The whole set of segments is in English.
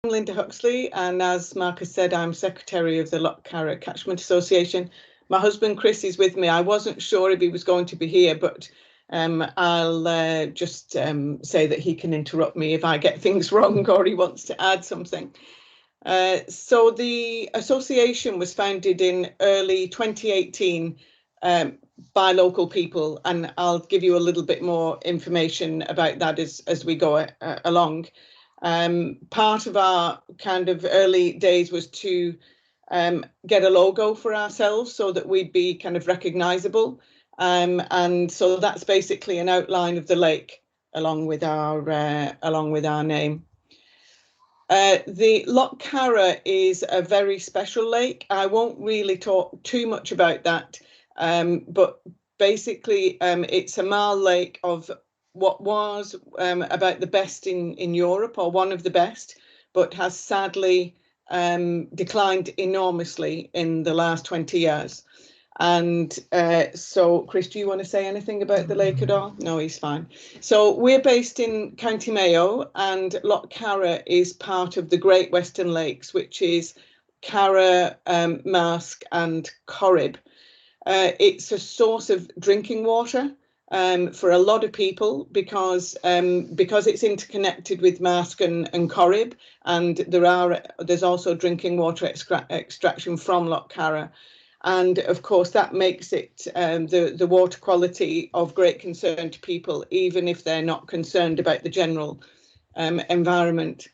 Lynda Huxley, and as Marcus said, I'm Secretary of the Lough Carra Catchment Association. My husband Chris is with me. I wasn't sure if he was going to be here, but I'll just say that he can interrupt me if I get things wrong or he wants to add something. So the association was founded in early 2018 by local people, and I'll give you a little bit more information about that as we go along. Part of our kind of early days was to get a logo for ourselves so that we'd be kind of recognisable, and so that's basically an outline of the lake along with our name. The Lough Carra is a very special lake. I won't really talk too much about that, but basically it's a marl lake of what was about the best in Europe, or one of the best, but has sadly declined enormously in the last 20 years. And so, Chris, do you want to say anything about the lake at all? No, he's fine. So we're based in County Mayo, and Lough Carra is part of the Great Western Lakes, which is Carra, Marsk and Corrib. It's a source of drinking water for a lot of people because it's interconnected with Marsk and Corrib, and there's also drinking water extraction from Lough Carra. And of course, that makes it the water quality of great concern to people, even if they're not concerned about the general environment.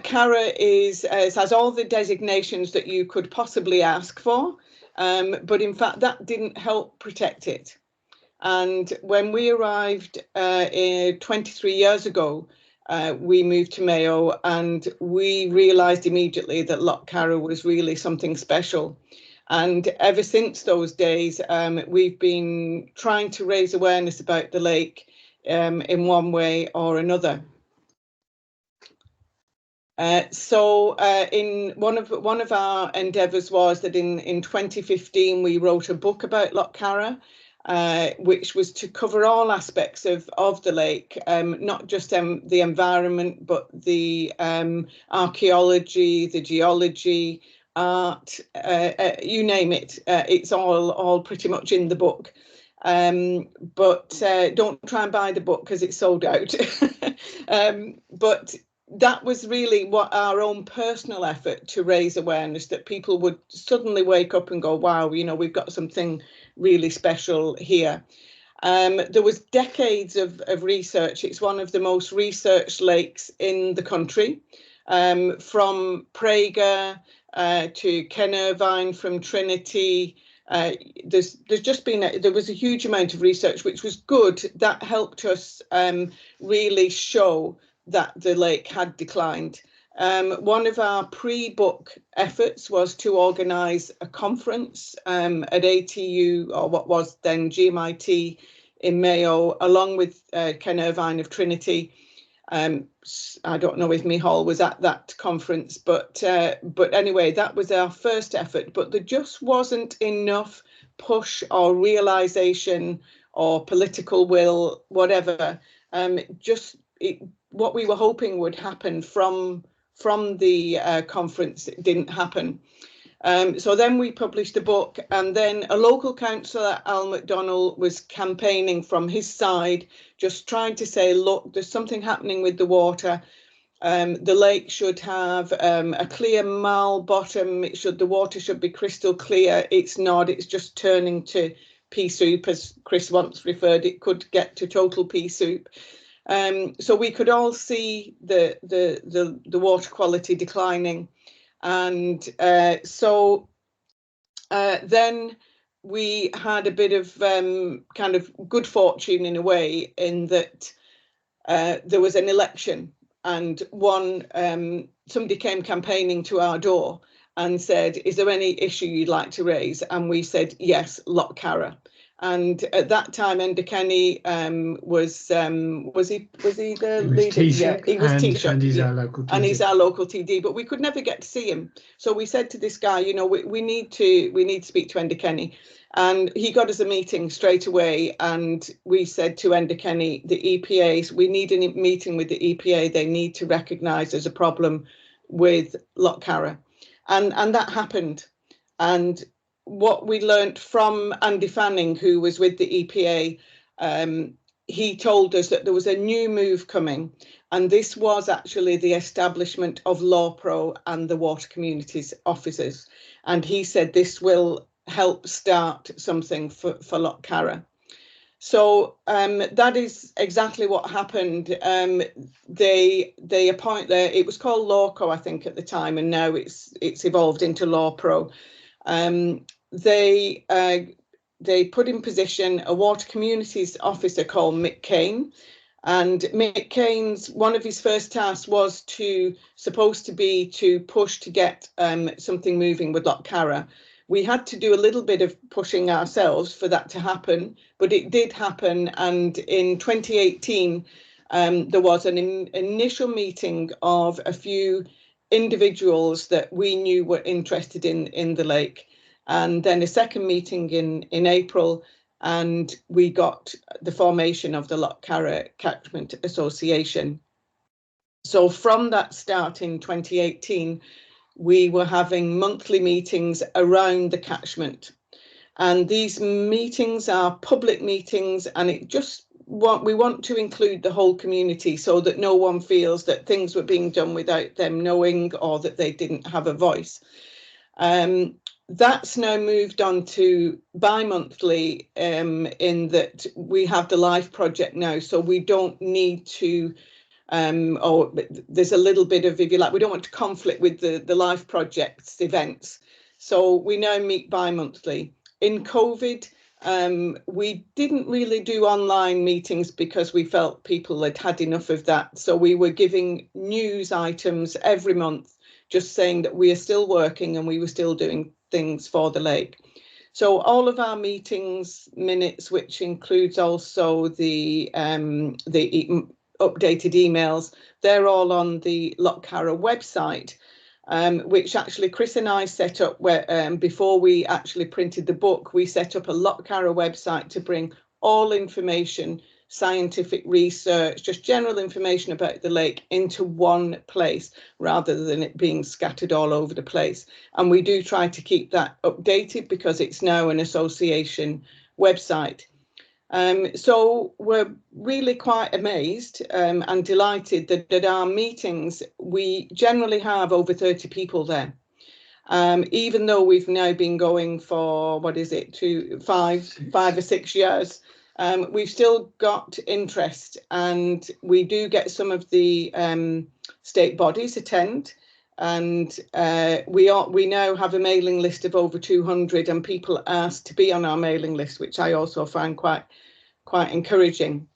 Carra has all the designations that you could possibly ask for, but in fact, that didn't help protect it. And when we arrived 23 years ago, we moved to Mayo, and we realised immediately that Lough Carra was really something special. And ever since those days, we've been trying to raise awareness about the lake in one way or another. So in one of our endeavours was that in 2015 we wrote a book about Lough Carra, which was to cover all aspects of the lake, not just the environment, but the archaeology, the geology, art, you name it. It's all pretty much in the book. But don't try and buy the book because it's sold out. But that was really what our own personal effort to raise awareness, that people would suddenly wake up and go, wow, you know, we've got something really special here. There was decades of research. It's one of the most researched lakes in the country, from Praga to Kennervine, from Trinity. There's just been there was a huge amount of research, which was good. That helped us really show that the lake had declined. One of our pre-book efforts was to organise a conference at ATU, or what was then GMIT in Mayo, along with Kennervine of Trinity. I don't know if Michal was at that conference, but anyway, that was our first effort. But there just wasn't enough push or realisation or political will, whatever. What we were hoping would happen from the conference, it didn't happen. So then we published a book, and then a local councillor, Al McDonnell, was campaigning from his side, just trying to say, look, there's something happening with the water. The lake should have a clear marl bottom. The water should be crystal clear. It's not. It's just turning to pea soup, as Chris once referred. It could get to total pea soup. So we could all see the water quality declining. And so then we had a bit of kind of good fortune in a way, in that there was an election, and somebody came campaigning to our door and said, is there any issue you'd like to raise? And we said, yes, Lough Carra. And at that time, Enda Kenny was he the leader? Yeah, he was Taoiseach, and he's our local TD. And he's our local TD. But we could never get to see him, so we said to this guy, you know, we need to speak to Enda Kenny, and he got us a meeting straight away. And we said to Enda Kenny, the EPAs, we need a meeting with the EPA. They need to recognise there's a problem with Lough Carra, and that happened. And what we learned from Andy Fanning, who was with the EPA, he told us that there was a new move coming, and this was actually the establishment of LawPro and the water communities officers. And he said this will help start something for Lough Carra. So that is exactly what happened. They appoint there. It was called LawCo, I think, at the time, and now it's evolved into LawPro. They put in position a water communities officer called Mick Kane, and Mick Kane's one of his first tasks was supposed to be to push to get something moving with Lough Carra. We had to do a little bit of pushing ourselves for that to happen, but it did happen. And in 2018, there was an initial meeting of a few individuals that we knew were interested in the lake. And then a second meeting in April, and we got the formation of the Lough Carra Catchment Association. So from that start in 2018, we were having monthly meetings around the catchment. And these meetings are public meetings, and we want to include the whole community so that no one feels that things were being done without them knowing or that they didn't have a voice. That's now moved on to bi-monthly, in that we have the LIFE project now, so we don't need to, or there's a little bit of, if you like, we don't want to conflict with the LIFE project's events. So we now meet bi-monthly. In COVID, we didn't really do online meetings because we felt people had had enough of that. So we were giving news items every month, just saying that we are still working and we were still doing things for the lake. So all of our meetings minutes, which includes also the updated emails, they're all on the Lough Carra website, which actually Chris and I set up where before we actually printed the book, we set up a Lough Carra website to bring all information, scientific research, just general information about the lake into one place rather than it being scattered all over the place. And we do try to keep that updated because it's now an association website. So we're really quite amazed and delighted that at our meetings, we generally have over 30 people there. Even though we've now been going for, what is it, 5 or 6 years, we've still got interest, and we do get some of the state bodies attend, and we now have a mailing list of over 200, and people ask to be on our mailing list, which I also find quite encouraging.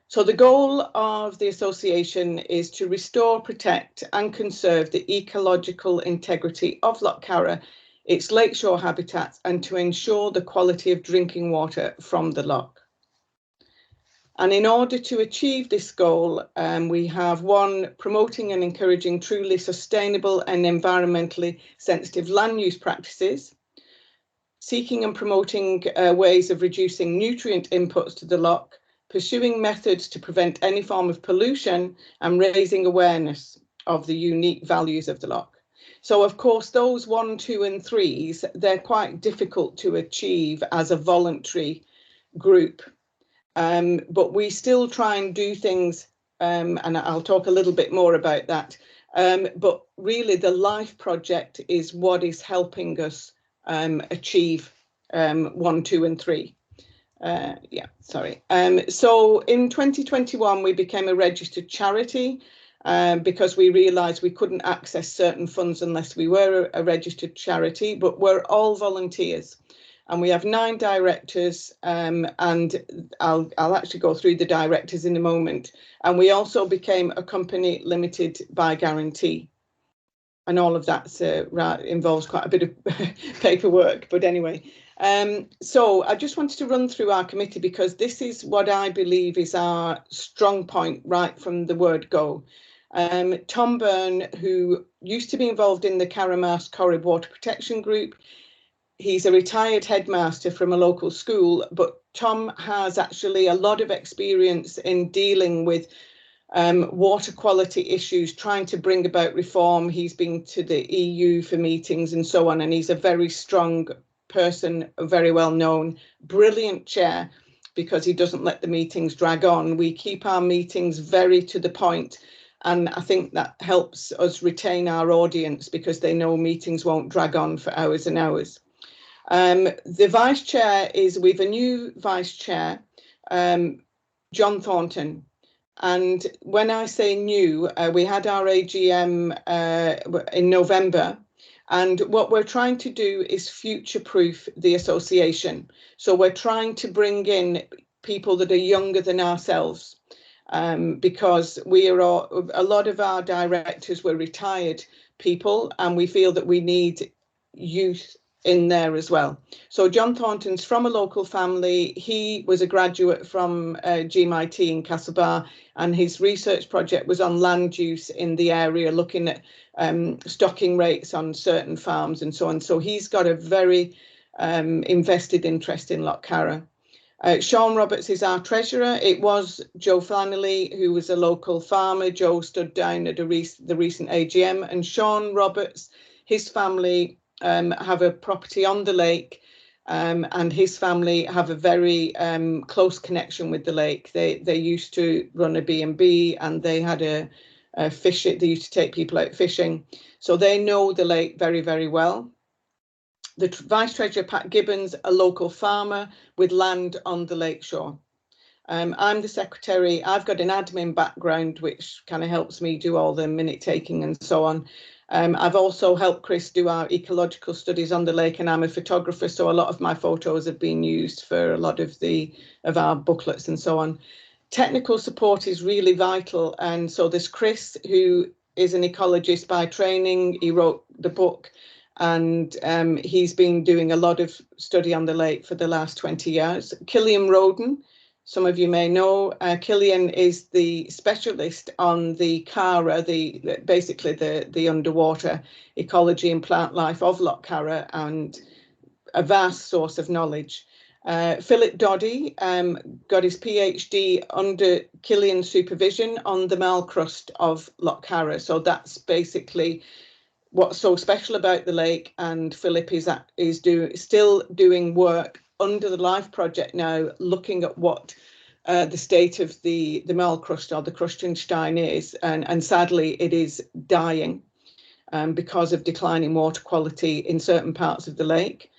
So the goal of the association is to restore, protect and conserve the ecological integrity of Lough Carra, its lakeshore habitats, and to ensure the quality of drinking water from the loch. And in order to achieve this goal, we have promoting and encouraging truly sustainable and environmentally sensitive land use practices, seeking and promoting ways of reducing nutrient inputs to the loch, pursuing methods to prevent any form of pollution, and raising awareness of the unique values of the loch. So of course, those 1, 2 and 3s, they're quite difficult to achieve as a voluntary group. But we still try and do things, and I'll talk a little bit more about that. But really the LIFE project is what is helping us achieve 1, 2 and 3. So in 2021, we became a registered charity because we realised we couldn't access certain funds unless we were a registered charity, but we're all volunteers. And we have 9 directors, and I'll actually go through the directors in a moment. And we also became a company limited by guarantee. And all of that involves quite a bit of paperwork, but anyway. So I just wanted to run through our committee because this is what I believe is our strong point right from the word go. Tom Byrne, who used to be involved in the Carramast Corrib Water Protection Group, he's a retired headmaster from a local school, but Tom has actually a lot of experience in dealing with water quality issues, trying to bring about reform. He's been to the EU for meetings and so on, and he's a very strong person, very well known, brilliant chair, because he doesn't let the meetings drag on. We keep our meetings very to the point, and I think that helps us retain our audience because they know meetings won't drag on for hours and hours. The vice chair is, we've a new vice chair, John Thornton. And when I say new, we had our AGM in November, and what we're trying to do is future-proof the association. So we're trying to bring in people that are younger than ourselves, because we are a lot of our directors were retired people, and we feel that we need youth in there as well. So John Thornton's from a local family. He was a graduate from GMIT in Castlebar, and his research project was on land use in the area, looking at stocking rates on certain farms and so on. So he's got a very invested interest in Lough Carra. Sean Roberts is our treasurer. It was Joe Flannelly, who was a local farmer. Joe stood down at the recent AGM, and Sean Roberts, his family have a property on the lake, and his family have a very close connection with the lake. They used to run a B&B, and they had a fish. They used to take people out fishing, so they know the lake very, very well. The Vice Treasurer, Pat Gibbons, a local farmer with land on the lakeshore. I'm the secretary. I've got an admin background, which kind of helps me do all the minute taking and so on. I've also helped Chris do our ecological studies on the lake, and I'm a photographer, so a lot of my photos have been used for a lot of our booklets and so on. Technical support is really vital, and so there's Chris, who is an ecologist by training. He wrote the book, and he's been doing a lot of study on the lake for the last 20 years. Killian Roden, some of you may know, Killian is the specialist on the Carra, basically the underwater ecology and plant life of Lough Carra, and a vast source of knowledge. Philip Doddy got his PhD under Killian's supervision on the marl crust of Lough Carra. So that's basically what's so special about the lake, and Philip is still doing work under the LIFE project now, looking at what the state of the marl crust or the Krustenstein is, and sadly it is dying because of declining water quality in certain parts of the lake.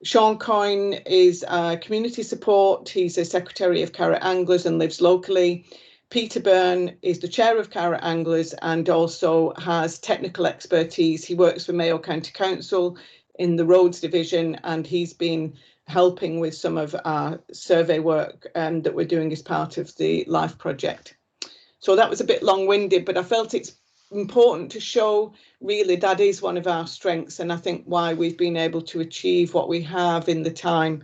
Sean Coyne is community support. He's a secretary of Carra Anglers and lives locally. Peter Byrne is the chair of Carra Anglers and also has technical expertise. He works for Mayo County Council in the roads division, and he's been helping with some of our survey work that we're doing as part of the LIFE project. So that was a bit long-winded, but I felt it's important to show really that is one of our strengths, and I think why we've been able to achieve what we have in the time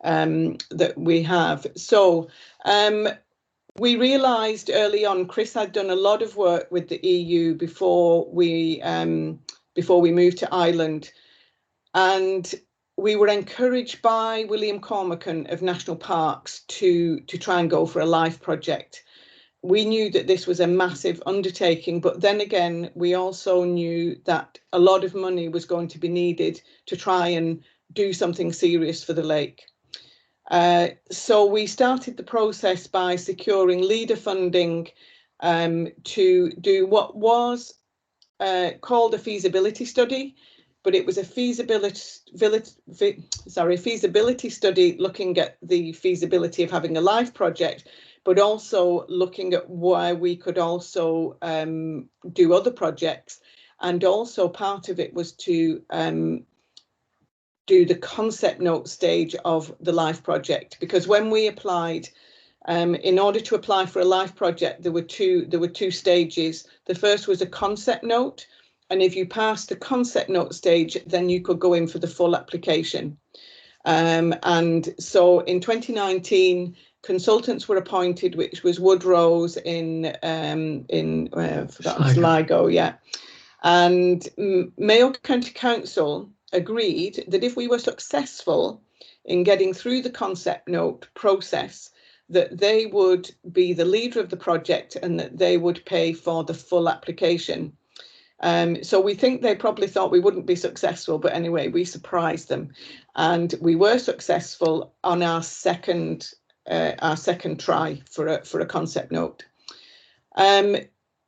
that we have. So we realised early on, Chris had done a lot of work with the EU before we moved to Ireland, and we were encouraged by William Cormacan of National Parks to try and go for a LIFE project. We knew that this was a massive undertaking, but then again, we also knew that a lot of money was going to be needed to try and do something serious for the lake. So we started the process by securing leader funding to do what was called a feasibility study, but it was a feasibility study looking at the feasibility of having a LIFE project, but also looking at why we could also do other projects. And also part of it was to do the concept note stage of the LIFE project, because when we applied, in order to apply for a LIFE project, there were two stages. The first was a concept note, and if you passed the concept note stage, then you could go in for the full application. And so in 2019, consultants were appointed, which was Woodrow's in Sligo, yeah. And Mayo County Council agreed that if we were successful in getting through the concept note process, that they would be the leader of the project and that they would pay for the full application. So we think they probably thought we wouldn't be successful, but anyway, we surprised them, and we were successful on our second try for a concept note.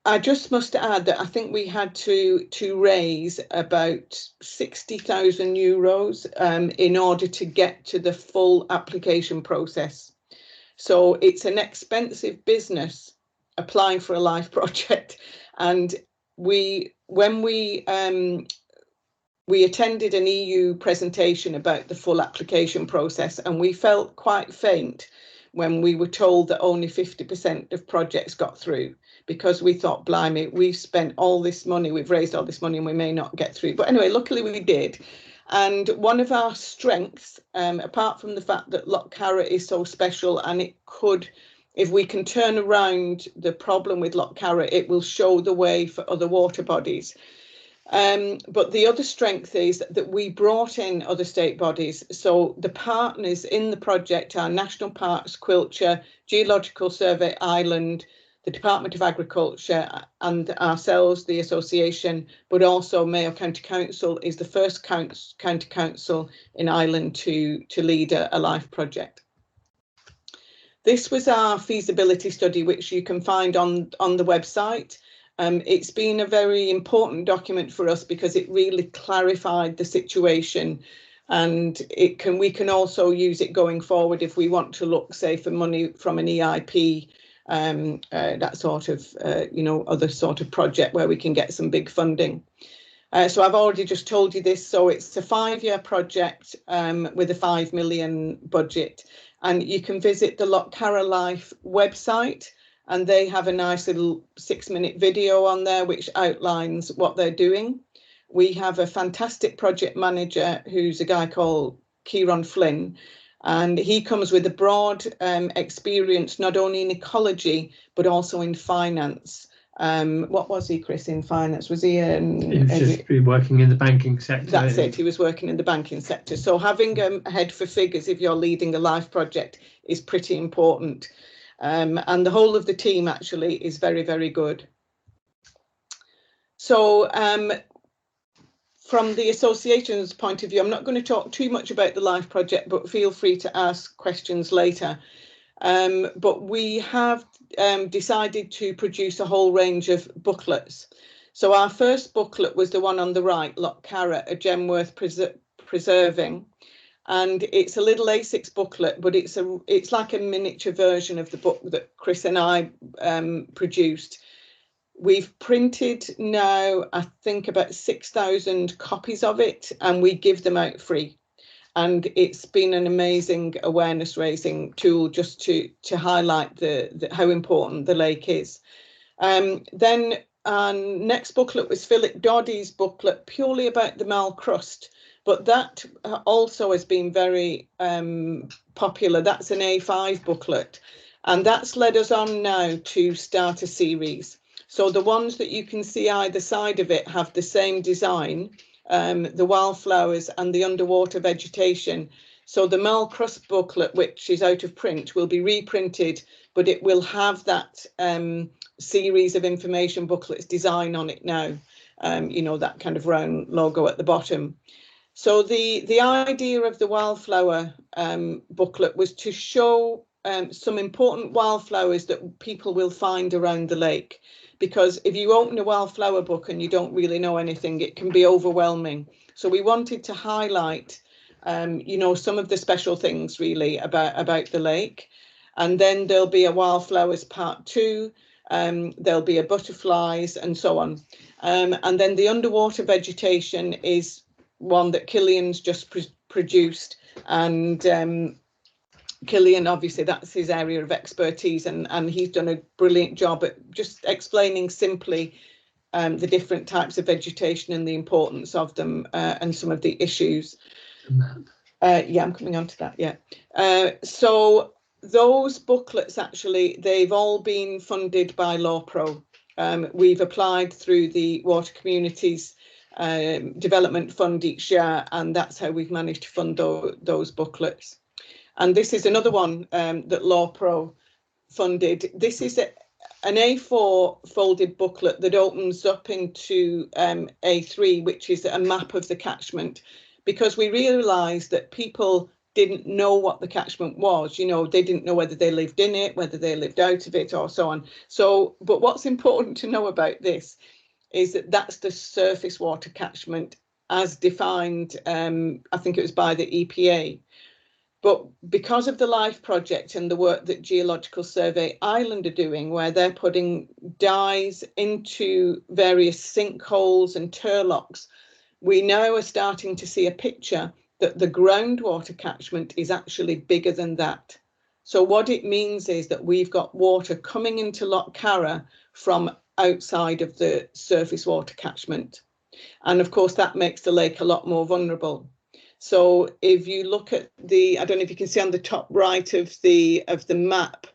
I just must add that I think we had to raise about €60,000 in order to get to the full application process. So it's an expensive business applying for a LIFE project, and when we attended an EU presentation about the full application process, and we felt quite faint when we were told that only 50% of projects got through, because we thought, blimey, we've spent all this money, we've raised all this money, and we may not get through. But anyway, luckily we did. And one of our strengths, apart from the fact that Lough Carra is so special, and it could, if we can turn around the problem with Lough Carra, it will show the way for other water bodies. But the other strength is that we brought in other state bodies. So the partners in the project are National Parks, Quiltshire, Geological Survey Ireland, the Department of Agriculture, and ourselves, the association, but also Mayo County Council is the first county council in Ireland to lead a LIFE project. This was our feasibility study, which you can find on the website. It's been a very important document for us because it really clarified the situation, and we can also use it going forward if we want to look, say, for money from an EIP, that sort of, other sort of project where we can get some big funding. So I've already just told you this. So it's a 5-year project with a 5 million budget, and you can visit the Lough Carra Life website, and they have a nice little 6-minute video on there which outlines what they're doing. We have a fantastic project manager who's a guy called Kieran Flynn, and he comes with a broad experience not only in ecology but also in finance. What was he, Chris, in finance? Was he he was just working in the banking sector. That's it, he was working in the banking sector. So having a head for figures if you're leading a LIFE project is pretty important. And the whole of the team actually is very, very good. So from the association's point of view, I'm not going to talk too much about the LIFE project, but feel free to ask questions later. But we have decided to produce a whole range of booklets. So our first booklet was the one on the right, Lough Carra, a gem worth preserving. And it's a little A6 booklet, but it's like a miniature version of the book that Chris and I produced. We've printed now, I think, about 6,000 copies of it, and we give them out free. And it's been an amazing awareness raising tool just to highlight how important the lake is. Then our next booklet was Philip Doddy's booklet, purely about the Mal crust. But that also has been very popular. That's an A5 booklet, and that's led us on now to start a series. So the ones that you can see either side of it have the same design, the wildflowers and the underwater vegetation. So the Mal crust booklet, which is out of print, will be reprinted, but it will have that series of information booklets design on it now, that kind of round logo at the bottom. So the idea of the wildflower booklet was to show some important wildflowers that people will find around the lake, because if you open a wildflower book and you don't really know anything, it can be overwhelming. So we wanted to highlight, some of the special things really about the lake. And then there'll be a wildflowers part 2. There'll be a butterflies and so on. And then the underwater vegetation is one that Killian's just produced, and Killian, obviously that's his area of expertise, and he's done a brilliant job at just explaining simply the different types of vegetation and the importance of them, and some of the issues. Yeah, I'm coming on to that, yeah. So those booklets, actually, they've all been funded by LawPro. We've applied through the Water Communities Development Fund each year, and that's how we've managed to fund those booklets. And this is another one that LawPro funded. This is an A4 folded booklet that opens up into A3, which is a map of the catchment, because we realised that people didn't know what the catchment was. You know, they didn't know whether they lived in it, whether they lived out of it, or so on. So, but what's important to know about this is that that's the surface water catchment as defined, I think it was by the EPA. But because of the LIFE project and the work that Geological Survey Ireland are doing, where they're putting dyes into various sinkholes and turlocks, we now are starting to see a picture that the groundwater catchment is actually bigger than that. So what it means is that we've got water coming into Lough Carra from outside of the surface water catchment. And of course, that makes the lake a lot more vulnerable. So if you look at I don't know if you can see on the top right of the map,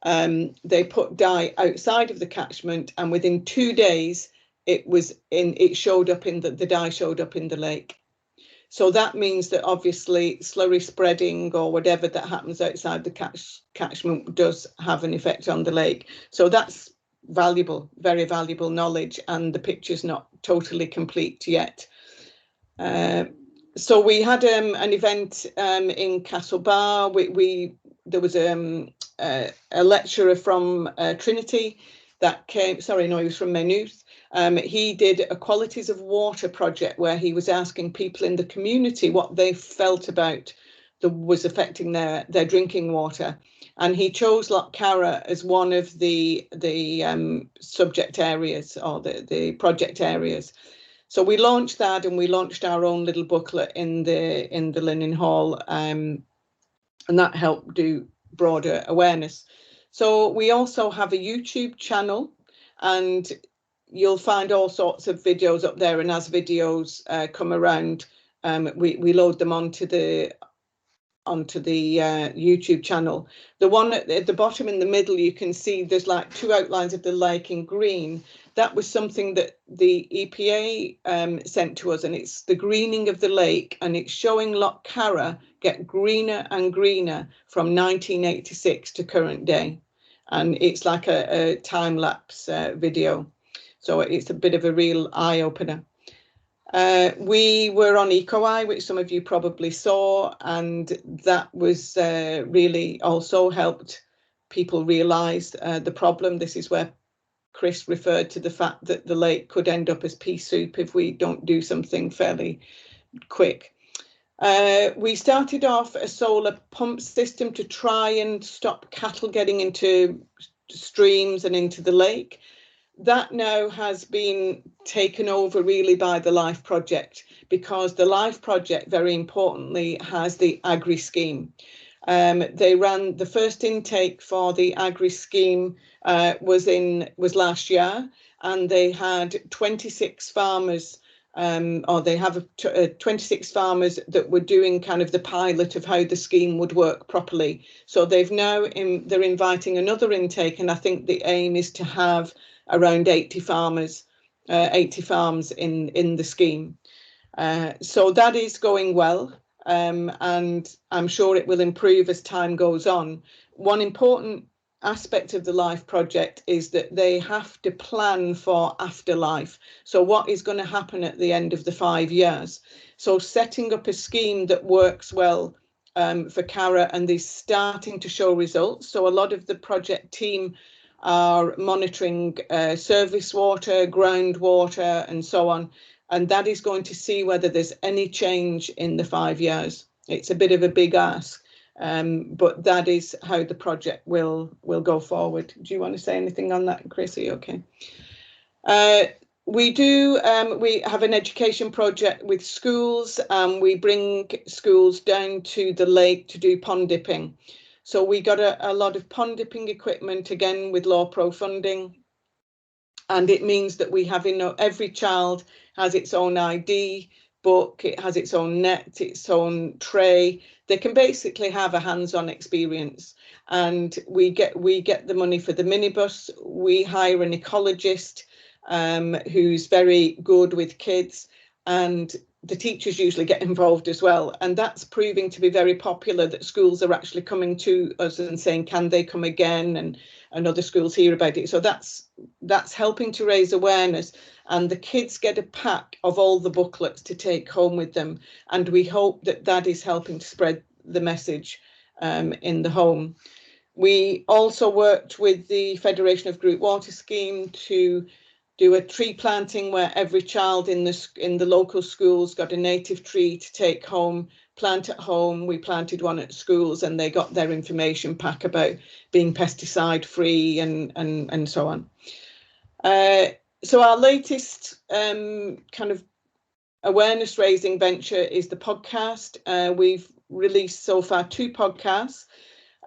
they put dye outside of the catchment, and within 2 days, it showed up in the dye showed up in the lake. So that means that obviously slurry spreading or whatever that happens outside the catchment does have an effect on the lake. So that's valuable, very valuable knowledge, and the picture's not totally complete yet. So we had an event in Castlebar. There was a lecturer from Trinity that came. Sorry, no, he was from Maynooth. He did a qualities of water project where he was asking people in the community what they felt about was affecting their drinking water, and he chose Lough Carra as one of the subject areas or the project areas. So we launched that, and we launched our own little booklet in the Linen Hall, and that helped do broader awareness. So we also have a YouTube channel, and you'll find all sorts of videos up there, and as videos come around, we load them onto the YouTube channel. The one at the bottom in the middle, you can see there's like 2 outlines of the lake in green. That was something that the EPA sent to us, and it's the greening of the lake, and it's showing Lough Carra get greener and greener from 1986 to current day. And it's like a time-lapse video. So it's a bit of a real eye-opener. We were on EcoEye, which some of you probably saw, and that was really also helped people realise the problem. This is where Chris referred to the fact that the lake could end up as pea soup if we don't do something fairly quick. We started off a solar pump system to try and stop cattle getting into streams and into the lake. That now has been taken over really by the LIFE project, because the LIFE project, very importantly, has the agri scheme. They ran the first intake for the agri scheme was last year, and they had 26 farmers, or they have 26 farmers that were doing kind of the pilot of how the scheme would work properly. So they've now they're inviting another intake, and I think the aim is to have around 80 farmers, 80 farms in the scheme. So that is going well, and I'm sure it will improve as time goes on. One important aspect of the LIFE project is that they have to plan for afterlife. So what is going to happen at the end of the 5 years? So setting up a scheme that works well for Carra and is starting to show results. So a lot of the project team are monitoring surface water, groundwater, and so on. And that is going to see whether there's any change in the 5 years. It's a bit of a big ask, but that is how the project will go forward. Do you want to say anything on that, Chris? Are you okay? We have an education project with schools. We bring schools down to the lake to do pond dipping. So we got a lot of pond dipping equipment, again with LawPro funding, and it means that we have, every child has its own ID book, it has its own net, its own tray. They can basically have a hands-on experience, and we get the money for the minibus. We hire an ecologist who's very good with kids, and the teachers usually get involved as well, and that's proving to be very popular, that schools are actually coming to us and saying, can they come again, and other schools hear about it. So that's helping to raise awareness, and the kids get a pack of all the booklets to take home with them, and we hope that that is helping to spread the message in the home. We also worked with the Federation of Group Water Scheme to do a tree planting, where every child in the local schools got a native tree to take home, plant at home. We planted one at schools, and they got their information pack about being pesticide free and so on. So our latest kind of awareness raising venture is the podcast. We've released so far 2 podcasts.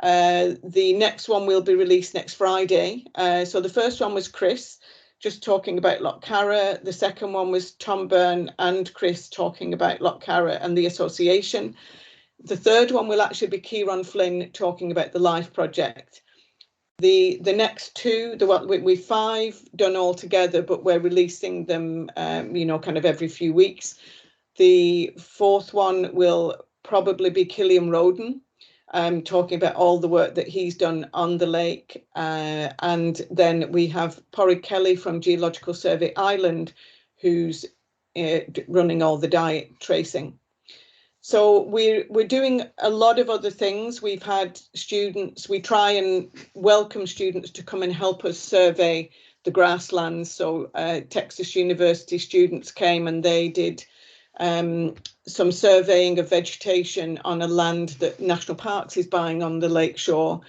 The next one will be released next Friday. So the first one was Chris, just talking about Lough Carra. The second one was Tom Byrne and Chris talking about Lough Carra and the association. The third one will actually be Kieran Flynn talking about the LIFE Project. The next 2, we've 5 done all together, but we're releasing them, kind of every few weeks. The 4th one will probably be Killian Roden, talking about all the work that he's done on the lake. And then we have Porrick Kelly from Geological Survey Ireland, who's running all the diet tracing. So we're doing a lot of other things. We've had students, we try and welcome students to come and help us survey the grasslands. So Texas University students came and they did some surveying of vegetation on a land that National Parks is buying on the lake shore.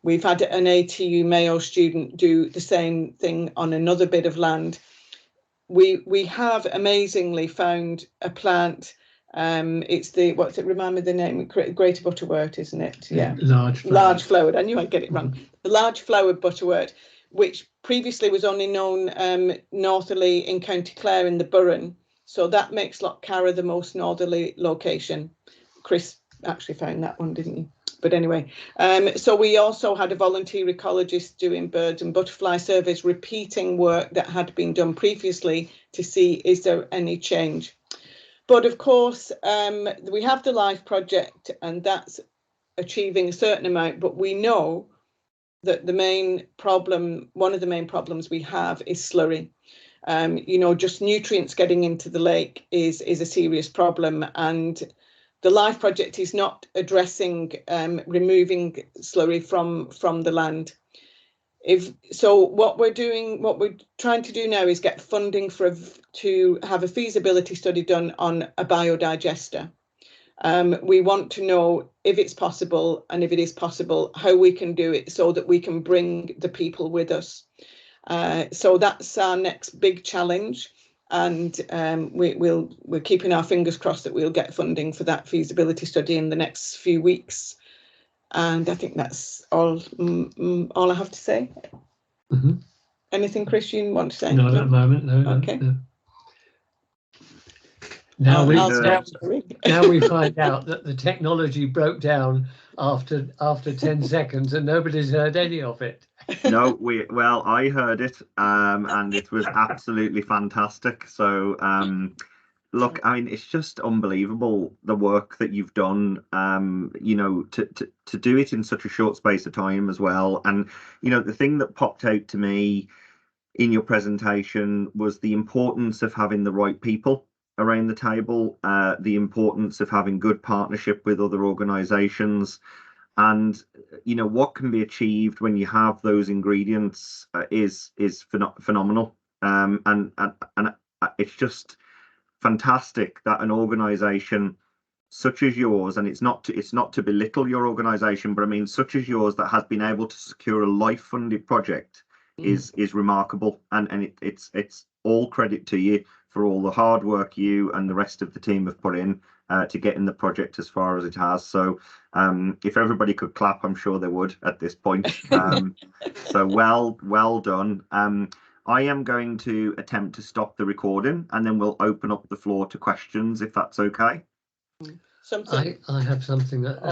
We've had an ATU Mayo student do the same thing on another bit of land. We have amazingly found a plant. It's the, what's it, remind me the name, Greater Butterwort, isn't it? Yeah. Large flowered. I knew I'd get it wrong. The large flowered butterwort, which previously was only known northerly in County Clare in the Burren. So that makes Lough Carra the most northerly location. Chris actually found that one, didn't you? But anyway, so we also had a volunteer ecologist doing birds and butterfly surveys, repeating work that had been done previously to see, is there any change? But of course, we have the LIFE project, and that's achieving a certain amount, but we know that the main problem, one of the main problems we have is slurry. Just nutrients getting into the lake is a serious problem, and the LIFE project is not addressing removing slurry from the land. What we're trying to do now is get funding to have a feasibility study done on a biodigester. We want to know if it's possible, and if it is possible, how we can do it so that we can bring the people with us. So that's our next big challenge, and we're keeping our fingers crossed that we'll get funding for that feasibility study in the next few weeks. And I think that's all I have to say. Mm-hmm. Anything, Chris, you want to say? Not at the moment, no. Okay. No. Now we find out that the technology broke down after 10 seconds, and nobody's heard any of it. No, I heard it, and it was absolutely fantastic. So, look, I mean, it's just unbelievable the work that you've done. To do it in such a short space of time as well. And the thing that popped out to me in your presentation was the importance of having the right people around the table, the importance of having good partnership with other organisations. And what can be achieved when you have those ingredients is phenomenal, and it's just fantastic that an organisation such as yours, and it's not to belittle your organisation, but I mean such as yours, that has been able to secure a LIFE funded project is remarkable, and it's all credit to you for all the hard work you and the rest of the team have put in to getting the project as far as it has. So if everybody could clap, I'm sure they would at this point. So well done. I am going to attempt to stop the recording, and then we'll open up the floor to questions, if that's okay. I have something that